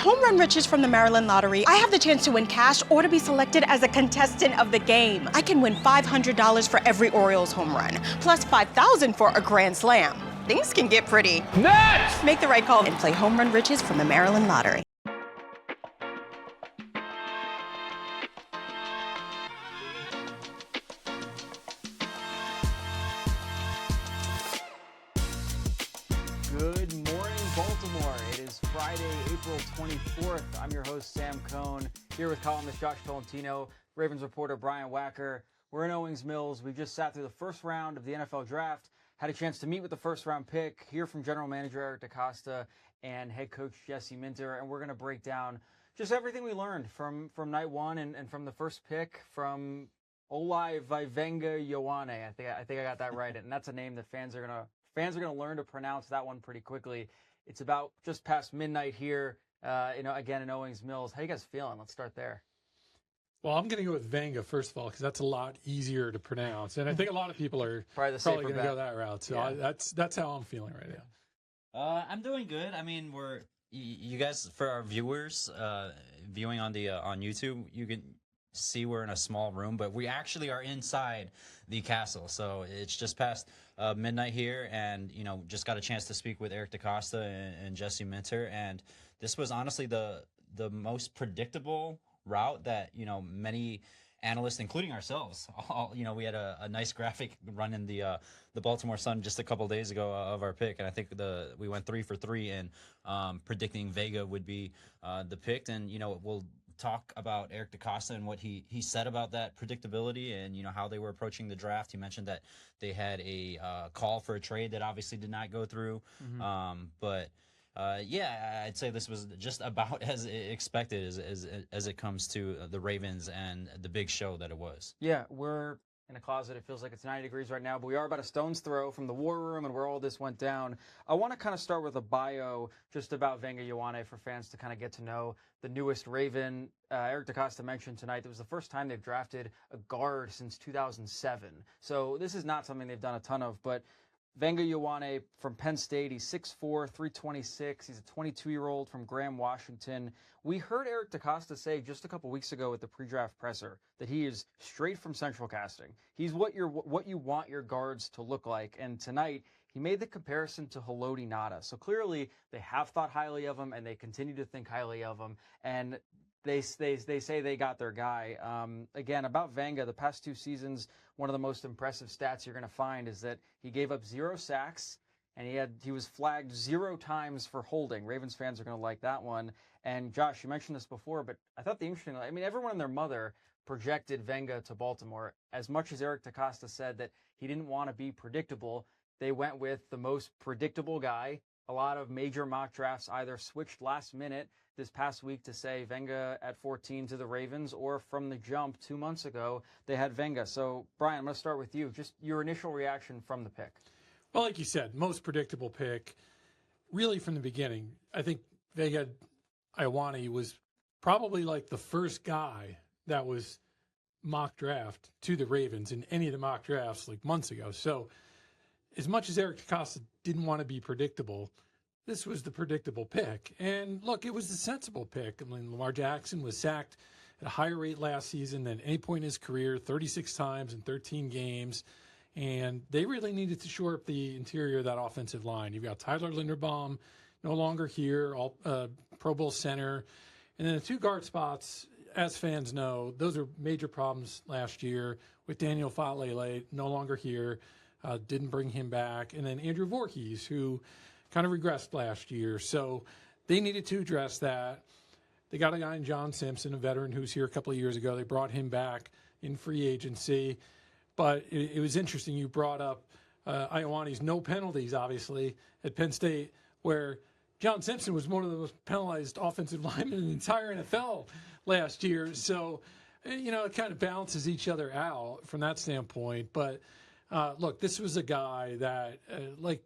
home run riches from the Maryland Lottery, I have the chance to win cash or to be selected as a contestant of the game. I can win $500 for every Orioles home run, plus $5,000 for a grand slam. Things can get pretty nuts! Make the right call and play home run riches from the Maryland Lottery. Good morning, Baltimore. It is Friday, April 24th. I'm your host, Sam Cohn, here with columnist Josh Tolentino, Ravens reporter Brian Wacker. We're in Owings Mills. We've just sat through the first round of the NFL draft, had a chance to meet with the first-round pick, hear from general manager Eric DeCosta and head coach Jesse Minter, and we're going to break down just everything we learned from night one and from the first pick from Olaivavega Ioane. I think I got that right, and that's a name that fans are going to learn to pronounce that one pretty quickly. It's about just past midnight here, again in Owings Mills. How you guys feeling? Let's start there. Well, I'm going to go with Venga, first of all, because that's a lot easier to pronounce. And I think a lot of people are probably going to go that route. So yeah. That's how I'm feeling right now. I'm doing good. I mean, you guys, for our viewers viewing on YouTube, you can see we're in a small room, but we actually are inside the castle. So it's just past midnight here, and just got a chance to speak with Eric DeCosta and Jesse Minter, and this was honestly the most predictable route that many analysts, including ourselves, we had a nice graphic run in the Baltimore Sun just a couple days ago of our pick, and I think we went 3 for 3 in predicting Vega would be the pick, and we'll talk about Eric DeCosta and what he said about that predictability and how they were approaching the draft. He mentioned that they had a call for a trade that obviously did not go through, but I'd say this was just about as expected as it comes to the Ravens and the big show that it was. Yeah, we're in a closet. It feels like it's 90 degrees right now, but we are about a stone's throw from the war room and where all this went down. I want to kind of start with a bio just about Vega Ioane for fans to kind of get to know the newest Raven. Eric DeCosta mentioned tonight it was the first time they've drafted a guard since 2007. So this is not something they've done a ton of, but Vega Ioane from Penn State, he's 6'4", 326. He's a 22-year-old from Graham, Washington. We heard Eric DeCosta say just a couple weeks ago at the pre-draft presser that he is straight from central casting. He's what you want your guards to look like. And tonight, he made the comparison to Haloti Ngata. So clearly, they have thought highly of him, and they continue to think highly of him. And they say they got their guy. Again, about Vega, the past 2 seasons, one of the most impressive stats you're going to find is that he gave up 0 sacks, and he was flagged 0 times for holding. Ravens fans are going to like that one. And Josh, you mentioned this before, but I thought everyone and their mother projected Vega to Baltimore. As much as Eric DeCosta said that he didn't want to be predictable, they went with the most predictable guy. A lot of major mock drafts either switched last minute this past week to say Vega at 14 to the Ravens, or from the jump 2 months ago, they had Vega. So, Brian, I'm going to start with you. Just your initial reaction from the pick. Well, like you said, most predictable pick, really from the beginning. I think Vega Ioane was probably like the first guy that was mock draft to the Ravens in any of the mock drafts like months ago. So as much as Eric DeCosta didn't want to be predictable, this was the predictable pick. And look, it was the sensible pick. I mean, Lamar Jackson was sacked at a higher rate last season than any point in his career, 36 times in 13 games. And they really needed to shore up the interior of that offensive line. You've got Tyler Linderbaum, no longer here, all Pro Bowl center. And then the 2 guard spots, as fans know, those are major problems last year with Daniel Falele, no longer here, didn't bring him back. And then Andrew Voorhees, who kind of regressed last year. So they needed to address that. They got a guy in John Simpson, a veteran who's here a couple of years ago. They brought him back in free agency. But it was interesting. You brought up Ioane's no penalties, obviously, at Penn State, where John Simpson was one of the most penalized offensive linemen in the entire NFL last year. So, it kind of balances each other out from that standpoint. But, look, this was a guy that, like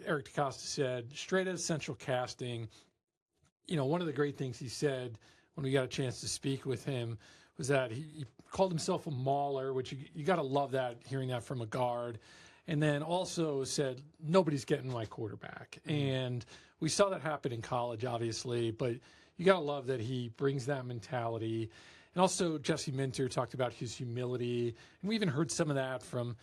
Eric DeCosta said, straight out of central casting. One of the great things he said when we got a chance to speak with him was that he called himself a mauler, which you got to love that, hearing that from a guard. And then also said, nobody's getting my quarterback. And we saw that happen in college, obviously, but you got to love that he brings that mentality. And also, Jesse Minter talked about his humility, and we even heard some of that from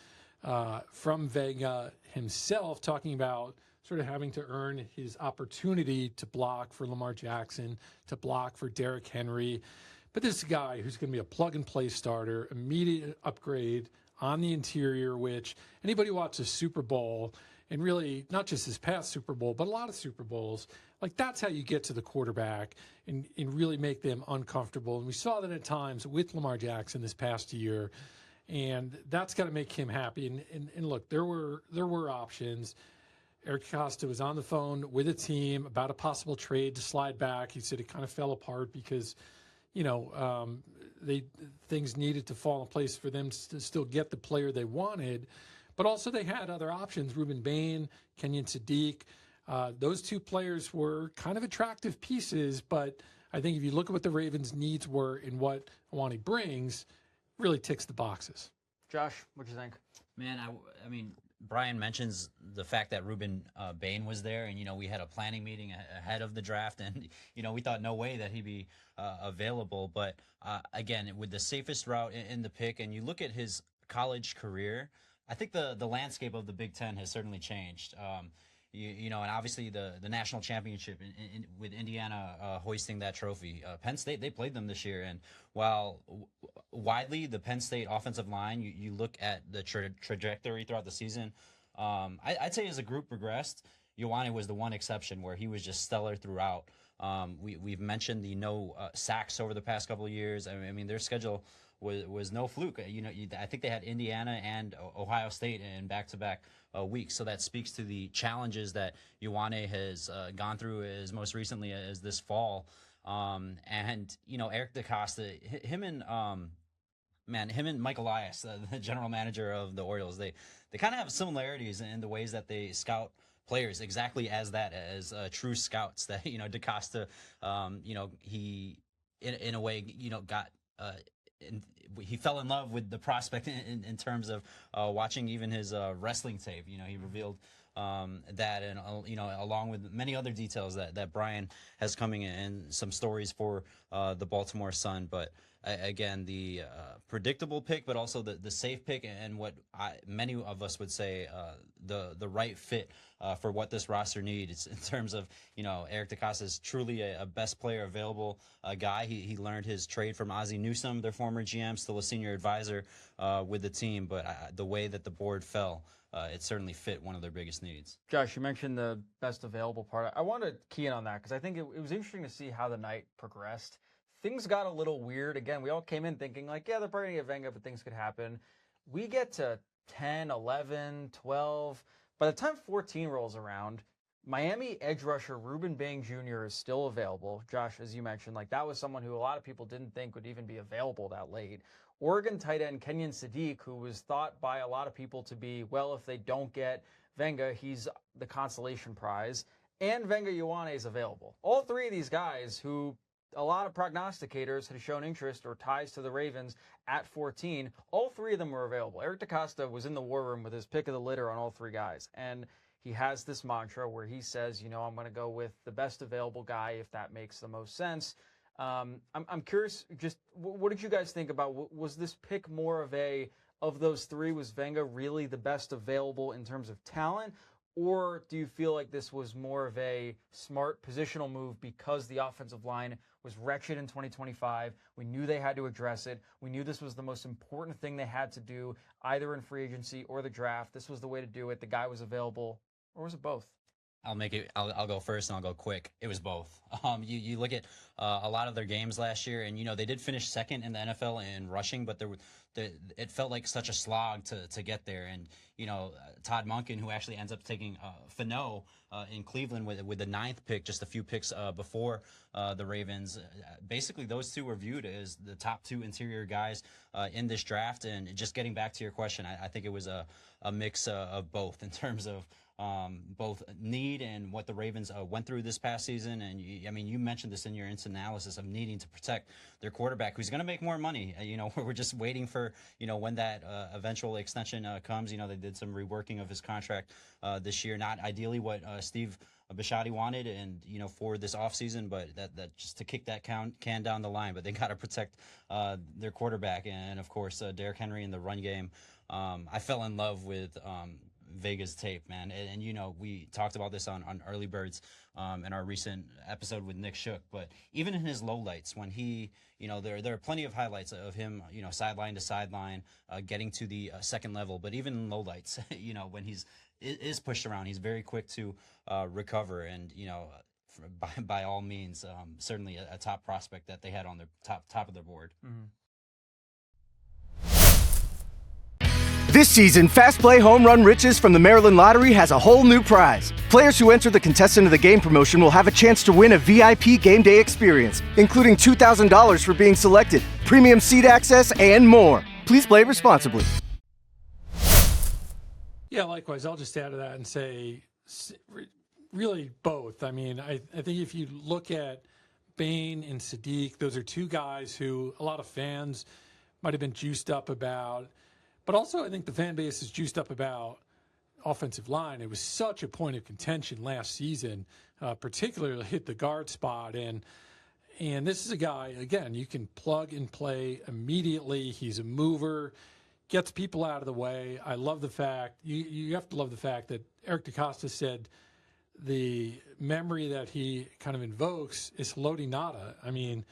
Vega himself, talking about sort of having to earn his opportunity to block for Lamar Jackson, to block for Derrick Henry. But this is a guy who's going to be a plug-and-play starter, immediate upgrade on the interior, which anybody who watches Super Bowl, and really not just his past Super Bowl, but a lot of Super Bowls, like that's how you get to the quarterback and really make them uncomfortable. And we saw that at times with Lamar Jackson this past year, and that's got to make him happy. And look, there were options. Eric Costa was on the phone with a team about a possible trade to slide back. He said it kind of fell apart because, things needed to fall in place for them to still get the player they wanted. But also they had other options, Ruben Bain, Kenyon Sadiq. Those two players were kind of attractive pieces, but I think if you look at what the Ravens' needs were and what Ioane brings, really ticks the boxes. Josh, what do you think? Man, I mean, Brian mentions the fact that Ruben Bain was there, and we had a planning meeting ahead of the draft, and we thought no way that he'd be available. But again, with the safest route in the pick, and you look at his college career, I think the landscape of the Big Ten has certainly changed. And obviously the national championship with Indiana hoisting that trophy. Penn State, they played them this year, and while widely the Penn State offensive line, you look at the trajectory throughout the season, I'd say as a group progressed, Ioane was the one exception where he was just stellar throughout. We've mentioned the no sacks over the past couple of years. I mean their schedule was no fluke. I think they had Indiana and Ohio State in back-to-back weeks. So that speaks to the challenges that Ioane has gone through as most recently as this fall. And Eric DeCosta, him and Mike Elias, the general manager of the Orioles, they kind of have similarities in the ways that they scout players, exactly as true scouts. That DeCosta, he in a way got. He fell in love with the prospect in terms of watching even his wrestling tape. He revealed that, and along with many other details that Brian has coming in, some stories for the Baltimore Sun. But again, the predictable pick, but also the safe pick, and what many of us would say the right fit for what this roster needs in terms of Eric DeCosta is truly a best player available guy. He learned his trade from Ozzie Newsome, their former GM, still a senior advisor with the team. But the way that the board fell, it certainly fit one of their biggest needs. Josh, you mentioned the best available part. I want to key in on that because I think it was interesting to see how the night progressed. Things got a little weird. Again, we all came in thinking like, yeah, they're probably going to get Venga, but things could happen. We get to 10, 11, 12. By the time 14 rolls around, Miami edge rusher Ruben Bain Jr. is still available. Josh, as you mentioned, like that was someone who a lot of people didn't think would even be available that late. Oregon tight end Kenyon Sadiq, who was thought by a lot of people to be, well, if they don't get Venga, he's the consolation prize. And Vega Ioane is available. All three of these guys who a lot of prognosticators had shown interest or ties to the Ravens at 14. All three of them were available. Eric DeCosta was in the war room with his pick of the litter on all three guys. And he has this mantra where he says, I'm going to go with the best available guy if that makes the most sense. I'm curious, just what did you guys think about, was this pick more of those three, was Venga really the best available in terms of talent? Or do you feel like this was more of a smart positional move because the offensive line was wretched in 2025? We knew they had to address it. We knew this was the most important thing they had to do, either in free agency or the draft. This was the way to do it. The guy was available. Or was it both? I'll go first and I'll go quick. It was both. You look at a lot of their games last year, and they did finish second in the NFL in rushing, but it felt like such a slog to get there. And Todd Monken, who actually ends up taking Fano in Cleveland with the 9th pick, just a few picks before the Ravens. Basically, those two were viewed as the top two interior guys in this draft. And just getting back to your question, I think it was a mix of both in terms of both need and what the Ravens went through this past season. And you mentioned this in your instant analysis of needing to protect their quarterback, who's going to make more money. We're just waiting for when that eventual extension comes. They did some reworking of his contract this year, not ideally what Steve Bisciotti wanted, and for this offseason, but that just to kick that can down the line. But they got to protect their quarterback, and of course Derrick Henry in the run game. I fell in love with Vega's tape, man, and we talked about this on Early Birds in our recent episode with Nick Shook. But even in his lowlights, when he, there are plenty of highlights of him, sideline to sideline, getting to the second level. But even in lowlights, when he's is pushed around, he's very quick to recover, and by all means, certainly a top prospect that they had on their top of their board. Mm-hmm. This season, Fast Play Home Run Riches from the Maryland Lottery has a whole new prize. Players who enter the Contestant of the Game promotion will have a chance to win a VIP game day experience, including $2,000 for being selected, premium seat access, and more. Please play responsibly. Yeah, likewise. I'll just add to that and say really both. I mean, I think if you look at Bain and Sadiq, those are two guys who a lot of fans might have been juiced up about. But also, I think the fan base is juiced up about offensive line. It was such a point of contention last season, particularly hit the guard spot. And this is a guy, again, you can plug and play immediately. He's a mover, gets people out of the way. I love the fact, you have to love the fact that Eric DeCosta said the memory that he kind of invokes is Haloti Ngata. I mean,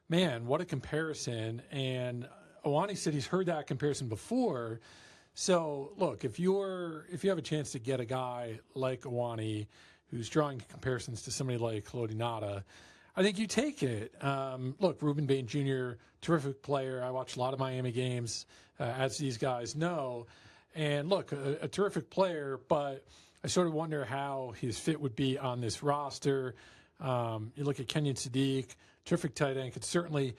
man, what a comparison. And Ioane said he's heard that comparison before. So, look, if you have a chance to get a guy like Ioane who's drawing comparisons to somebody like Haloti Ngata, I think you take it. Look, Ruben Bain Jr., terrific player. I watched a lot of Miami games, as these guys know. And, look, a terrific player, but I sort of wonder how his fit would be on this roster. You look at Kenyon Sadiq, terrific tight end, could certainly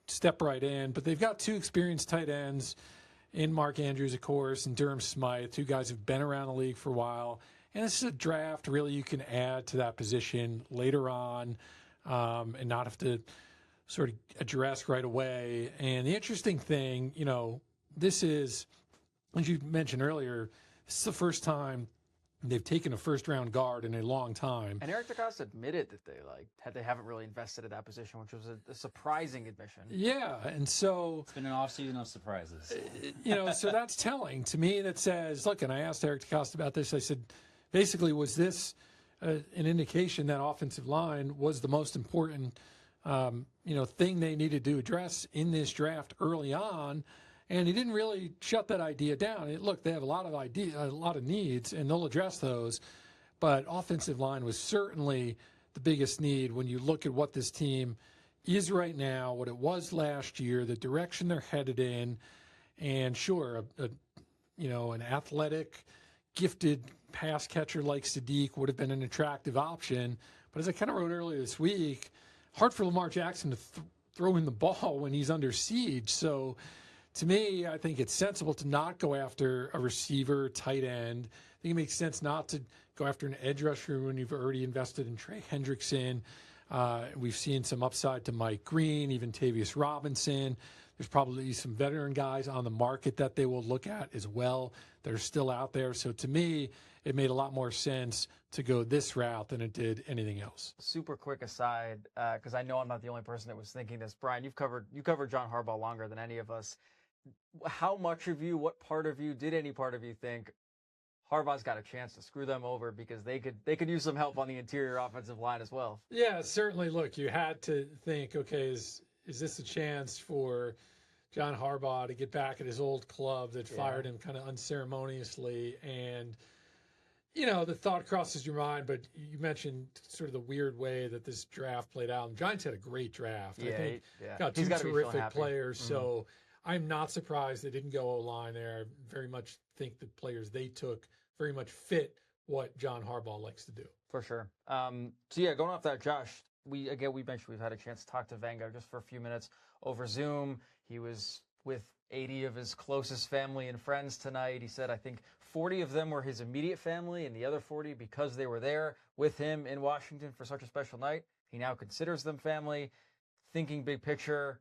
step right in, but they've got two experienced tight ends in Mark Andrews, of course, and Durham Smythe, two guys who've been around the league for a while. And this is a draft really you can add to that position later on and not have to sort of address right away. And the interesting thing, this is, as you mentioned earlier, this is the first time they've taken a first-round guard in a long time. And Eric DeCosta admitted that they haven't really invested at that position, which was a surprising admission. Yeah, and so It's been an offseason of surprises. So that's telling to me. That says, look, and I asked Eric DeCosta about this. I said, basically, was this an indication that offensive line was the most important, thing they needed to address in this draft early on? And he didn't really shut that idea down. Look, they have a lot of needs, and they'll address those. But offensive line was certainly the biggest need when you look at what this team is right now, what it was last year, the direction they're headed in. And sure, an athletic, gifted pass catcher like Sadiq would have been an attractive option. But as I kind of wrote earlier this week, hard for Lamar Jackson to throw in the ball when he's under siege. So to me, I think it's sensible to not go after a receiver, tight end. I think it makes sense not to go after an edge rusher when you've already invested in Trey Hendrickson. We've seen some upside to Mike Green, even Tavius Robinson. There's probably some veteran guys on the market that they will look at as well that are still out there. So to me, it made a lot more sense to go this route than it did anything else. Super quick aside, because I know I'm not the only person that was thinking this. Brian, you've covered John Harbaugh longer than any of us. How much of you, what part of you, did any part of you think Harbaugh's got a chance to screw them over because they could use some help on the interior offensive line as well? Yeah, certainly. Look, you had to think, okay, is this a chance for John Harbaugh to get back at his old club that fired him kind of unceremoniously? And, the thought crosses your mind, but you mentioned sort of the weird way that this draft played out. And Giants had a great draft. Yeah, I think got two terrific players. Mm-hmm. So I'm not surprised they didn't go O-line there. I very much think the players they took very much fit what John Harbaugh likes to do. For sure. Going off that, Josh, we mentioned we've had a chance to talk to Wenger just for a few minutes over Zoom. He was with 80 of his closest family and friends tonight. He said, I think 40 of them were his immediate family, and the other 40 because they were there with him in Washington for such a special night. He now considers them family. Thinking big picture,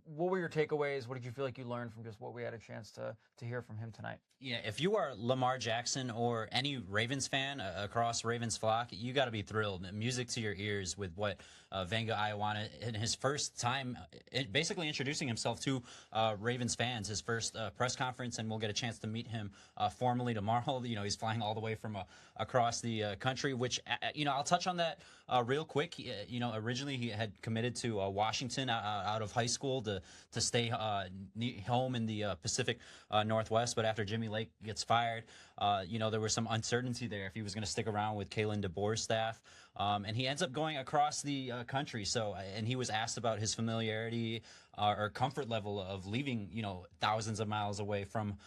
what were your takeaways? What did you feel like you learned from just what we had a chance to hear from him tonight? Yeah, if you are Lamar Jackson or any Ravens fan across Ravens flock, you got to be thrilled. Music to your ears with what Vega Ioane in his first time, basically introducing himself to Ravens fans, his first press conference, and we'll get a chance to meet him formally tomorrow. You know, he's flying all the way from across the country, which, you know, I'll touch on that real quick. You know, originally he had committed to Washington out of high school to stay home in the Pacific Northwest, but after Jimmy Lake gets fired, you know, there was some uncertainty there if he was going to stick around with Kalen DeBoer's staff, and he ends up going across the country. So, and he was asked about his familiarity or comfort level of leaving, you know, thousands of miles away from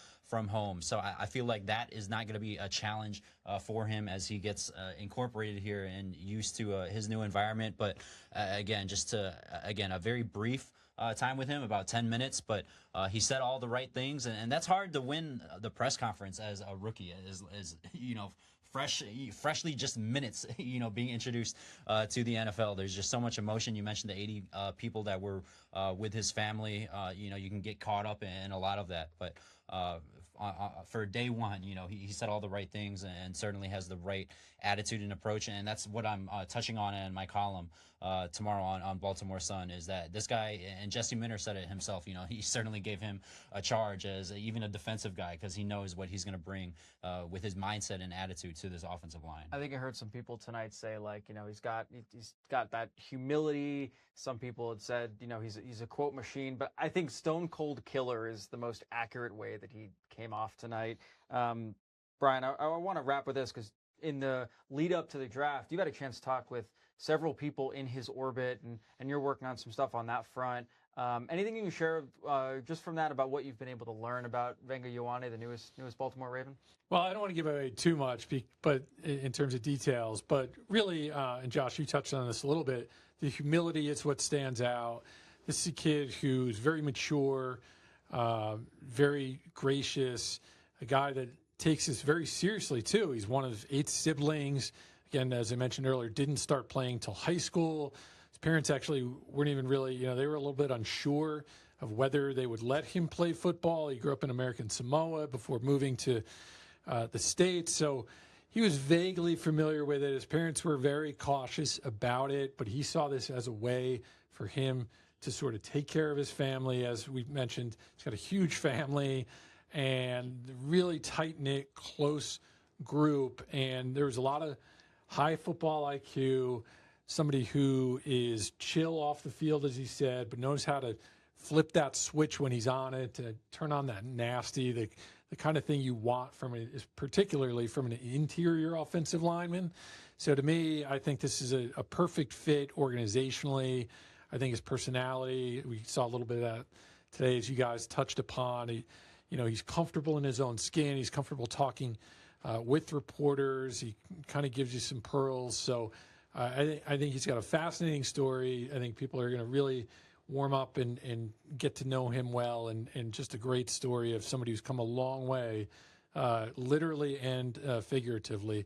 home. So I feel like that is not going to be a challenge for him as he gets incorporated here and used to his new environment. But again, just to a very brief time with him, about 10 minutes, but he said all the right things, and that's hard to win the press conference as a rookie, as you know, freshly just minutes, you know, being introduced to the NFL. There's just so much emotion. You mentioned the 80 people that were with his family. You know, you can get caught up in a lot of that, but for day one, you know, he said all the right things and certainly has the right attitude and approach, and that's what I'm touching on in my column tomorrow on Baltimore Sun, is that this guy, and Jesse Minter said it himself, you know, he certainly gave him a charge as even a defensive guy because he knows what he's going to bring with his mindset and attitude to this offensive line. I think I heard some people tonight say, like, you know, he's got that humility. Some people had said, you know, he's a quote machine, but I think stone cold killer is the most accurate way that he came off tonight. Brian, I want to wrap with this because in the lead up to the draft, you had a chance to talk with several people in his orbit, and you're working on some stuff on that front. Anything you can share just from that about what you've been able to learn about Vega Ioane, the newest Baltimore Raven? Well, I don't want to give away too much, but in terms of details, but really, and Josh, you touched on this a little bit, the humility is what stands out. This is a kid who's very mature, very gracious, a guy that takes this very seriously, too. He's one of 8 siblings. Again, as I mentioned earlier, didn't start playing till high school. His parents actually weren't even really, you know, they were a little bit unsure of whether they would let him play football. He grew up in American Samoa before moving to the States. So he was vaguely familiar with it. His parents were very cautious about it, but he saw this as a way for him to sort of take care of his family. As we mentioned, he's got a huge family and really tight-knit, close group. And there was a lot of high football IQ, somebody who is chill off the field, as he said, but knows how to flip that switch when he's on it, to turn on that nasty, the kind of thing you want from it, is particularly from an interior offensive lineman. So to me, I think this is a perfect fit organizationally. I think his personality, we saw a little bit of that today, as you guys touched upon. He's comfortable in his own skin. He's comfortable talking with reporters. He kind of gives you some pearls. So I think he's got a fascinating story. I think people are going to really warm up and get to know him well, and just a great story of somebody who's come a long way, literally and figuratively,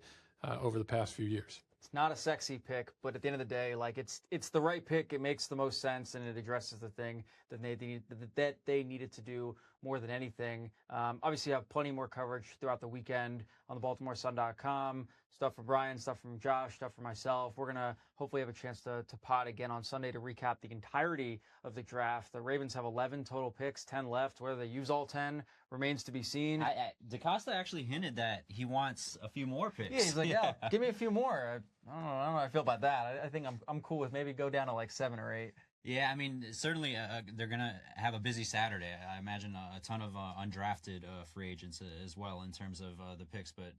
over the past few years. It's not a sexy pick, but at the end of the day, like it's the right pick. It makes the most sense, and it addresses the thing that they needed to do more than anything. Obviously, you have plenty more coverage throughout the weekend on the BaltimoreSun.com. Stuff from Brian, stuff from Josh, stuff from myself. We're going to hopefully have a chance to pod again on Sunday to recap the entirety of the draft. The Ravens have 11 total picks, 10 left. Whether they use all 10 remains to be seen. DaCosta actually hinted that he wants a few more picks. Yeah, he's like, yeah, give me a few more. I don't know how I feel about that. I think I'm cool with maybe go down to like 7 or 8. Yeah, I mean, certainly they're going to have a busy Saturday. I imagine a ton of undrafted free agents as well in terms of the picks. But,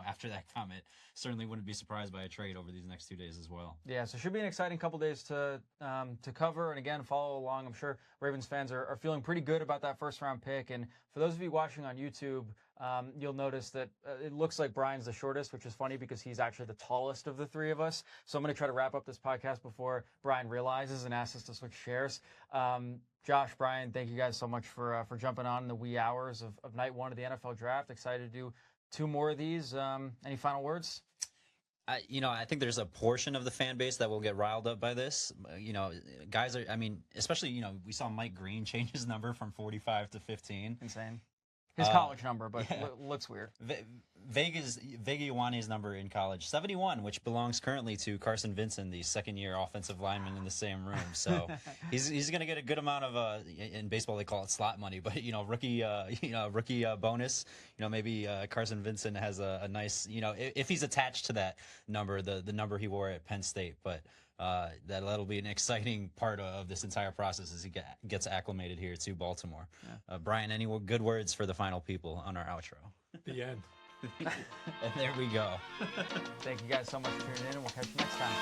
after that comment, certainly wouldn't be surprised by a trade over these next 2 days as well. Yeah, so it should be an exciting couple days to cover. And, again, follow along. I'm sure Ravens fans are feeling pretty good about that first-round pick. And for those of you watching on YouTube, you'll notice that it looks like Brian's the shortest, which is funny because he's actually the tallest of the three of us. So I'm going to try to wrap up this podcast before Brian realizes and asks us to switch chairs. Josh, Brian, thank you guys so much for jumping on in the wee hours of night one of the NFL draft. Excited to do 2 more of these. Any final words? I think there's a portion of the fan base that will get riled up by this. Guys are, especially, we saw Mike Green change his number from 45 to 15. Insane. His college number, but looks weird. Vega Ioane's number in college, 71, which belongs currently to Carson Vincent, the second-year offensive lineman in the same room. So he's going to get a good amount of in baseball they call it slot money, but rookie bonus. Maybe Carson Vincent has a nice if he's attached to that number, the number he wore at Penn State, but. That'll be an exciting part of this entire process as he gets acclimated here to Baltimore. Yeah. Brian, any good words for the final people on our outro? The end. And there we go. Thank you guys so much for tuning in, and we'll catch you next time.